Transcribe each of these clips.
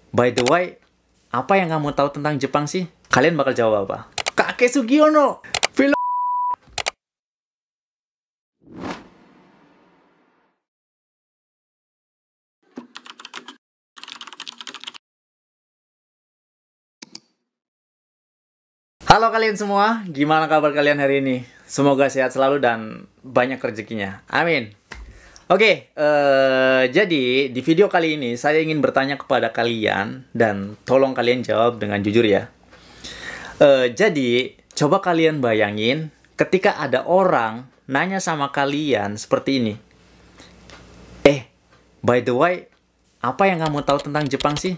By the way, apa yang kamu tahu tentang Jepang sih? Kalian bakal jawab apa? Kakek Sugiono! Film. Halo kalian semua, gimana kabar kalian hari ini? Semoga sehat selalu dan banyak rezekinya. Amin. Oke, jadi di video kali ini saya ingin bertanya kepada kalian dan tolong kalian jawab dengan jujur ya. Jadi, coba kalian bayangin ketika ada orang nanya sama kalian seperti ini. By the way, apa yang kamu tahu tentang Jepang sih?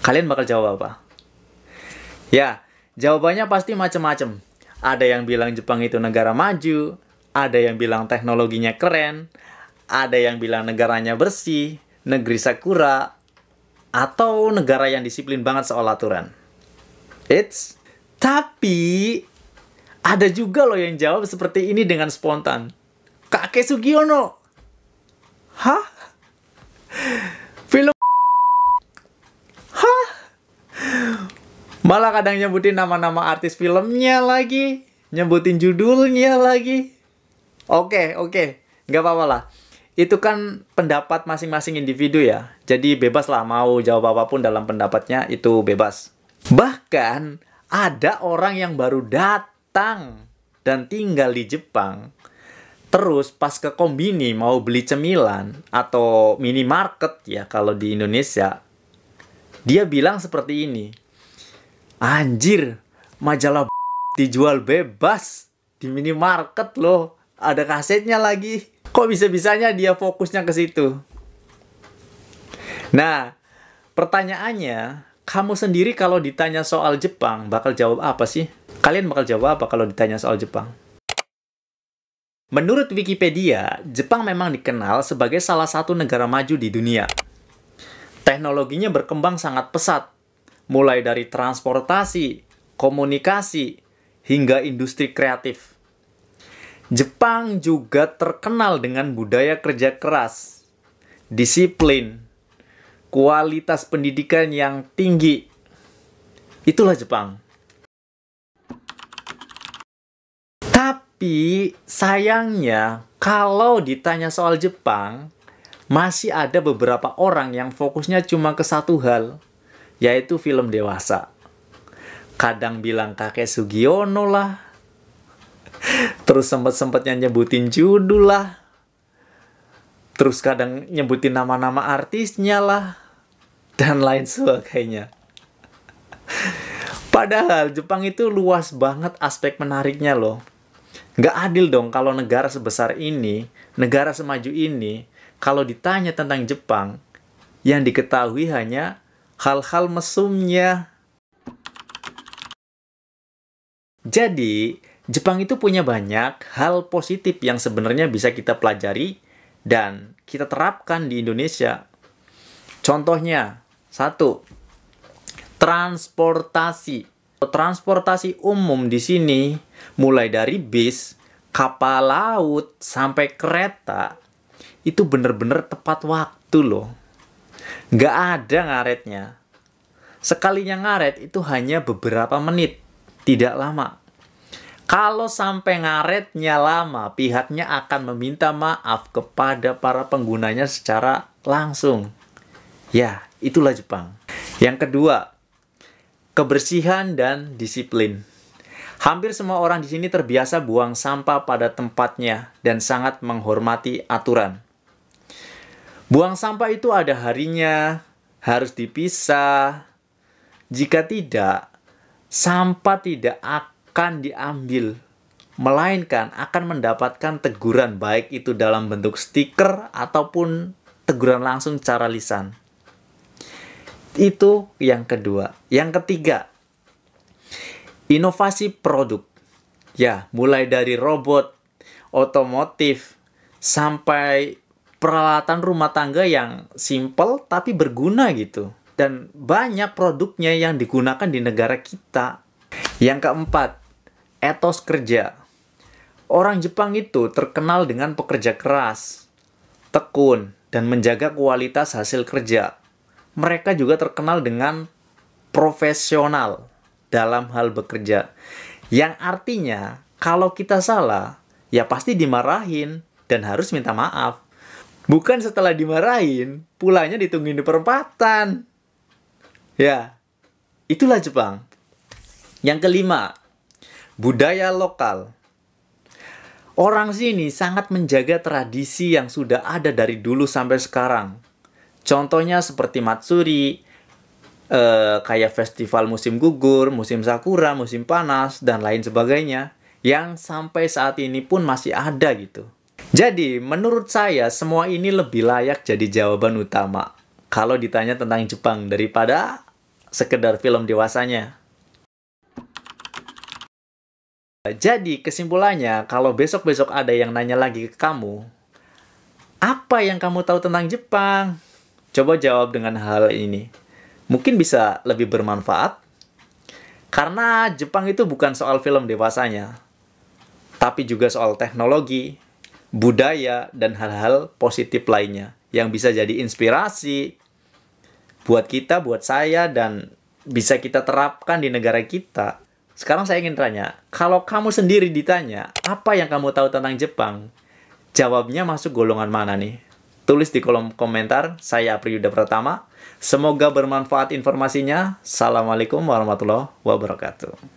Kalian bakal jawab apa? Ya, jawabannya pasti macam-macam. Ada yang bilang Jepang itu negara maju, ada yang bilang teknologinya keren, ada yang bilang negaranya bersih, negeri sakura, atau negara yang disiplin banget soal aturan. Tapi ada juga loh yang jawab seperti ini dengan spontan. Kakek Sugiono. Hah? Film. Hah? Malah kadang nyebutin nama-nama artis filmnya lagi, nyebutin judulnya lagi. Oke, nggak apa-apa lah. Itu kan pendapat masing-masing individu ya. Jadi bebas lah mau jawab apapun dalam pendapatnya, itu bebas. Bahkan ada orang yang baru datang dan tinggal di Jepang. Terus pas ke kombini mau beli cemilan atau minimarket ya kalau di Indonesia. Dia bilang seperti ini. Anjir, majalah dijual bebas di minimarket loh. Ada kasetnya lagi. Kok bisa-bisanya dia fokusnya ke situ? Nah, pertanyaannya, kamu sendiri kalau ditanya soal Jepang, bakal jawab apa sih? Kalian bakal jawab apa kalau ditanya soal Jepang? Menurut Wikipedia, Jepang memang dikenal sebagai salah satu negara maju di dunia. Teknologinya berkembang sangat pesat. Mulai dari transportasi, komunikasi, hingga industri kreatif. Jepang juga terkenal dengan budaya kerja keras, disiplin, kualitas pendidikan yang tinggi. Itulah Jepang. Tapi sayangnya, kalau ditanya soal Jepang, masih ada beberapa orang yang fokusnya cuma ke satu hal, yaitu film dewasa. Kadang bilang kakek Sugiono lah. Terus sempet-sempetnya nyebutin judul lah. Terus kadang nyebutin nama-nama artisnya lah. Dan lain sebagainya. Padahal Jepang itu luas banget aspek menariknya loh. Nggak adil dong kalau negara sebesar ini, negara semaju ini, kalau ditanya tentang Jepang, yang diketahui hanya hal-hal mesumnya. Jadi, Jepang itu punya banyak hal positif yang sebenarnya bisa kita pelajari dan kita terapkan di Indonesia. Contohnya, 1. Transportasi. Transportasi umum di sini, mulai dari bis, kapal laut, sampai kereta, itu bener-bener tepat waktu loh. Nggak ada ngaretnya. Sekalinya ngaret itu hanya beberapa menit, tidak lama. Kalau sampai ngaretnya lama, pihaknya akan meminta maaf kepada para penggunanya secara langsung. Ya, itulah Jepang. Yang kedua, kebersihan dan disiplin. Hampir semua orang di sini terbiasa buang sampah pada tempatnya dan sangat menghormati aturan. Buang sampah itu ada harinya, harus dipisah. Jika tidak, sampah tidak akan diambil, melainkan akan mendapatkan teguran baik itu dalam bentuk stiker ataupun teguran langsung secara lisan. Itu yang kedua. Yang ketiga, inovasi produk. Ya, mulai dari robot, otomotif, sampai peralatan rumah tangga yang simple tapi berguna gitu. Dan banyak produknya yang digunakan di negara kita. Yang keempat, etos kerja. Orang Jepang itu terkenal dengan pekerja keras, tekun, dan menjaga kualitas hasil kerja. mereka juga terkenal dengan profesional dalam hal bekerja. Yang artinya, kalau kita salah, ya pasti dimarahin dan harus minta maaf. Bukan setelah dimarahin, pulangnya ditungguin di perempatan. Ya, itulah Jepang. Yang kelima, budaya lokal. Orang sini sangat menjaga tradisi yang sudah ada dari dulu sampai sekarang. Contohnya seperti Matsuri, kayak festival musim gugur, musim sakura, musim panas, dan lain sebagainya, yang sampai saat ini pun masih ada gitu. Jadi, menurut saya, semua ini lebih layak jadi jawaban utama kalau ditanya tentang Jepang daripada sekedar film dewasanya. Jadi, kesimpulannya, kalau besok-besok ada yang nanya lagi ke kamu, apa yang kamu tahu tentang Jepang? Coba jawab dengan hal ini. Mungkin bisa lebih bermanfaat. Karena Jepang itu bukan soal film dewasanya, tapi juga soal teknologi, budaya, dan hal-hal positif lainnya yang bisa jadi inspirasi buat kita, buat saya, dan bisa kita terapkan di negara kita. Sekarang saya ingin tanya, kalau kamu sendiri ditanya, apa yang kamu tahu tentang Jepang? Jawabnya masuk golongan mana nih? Tulis di kolom komentar. Saya Priyuda Pratama. Semoga bermanfaat informasinya. Assalamualaikum warahmatullahi wabarakatuh.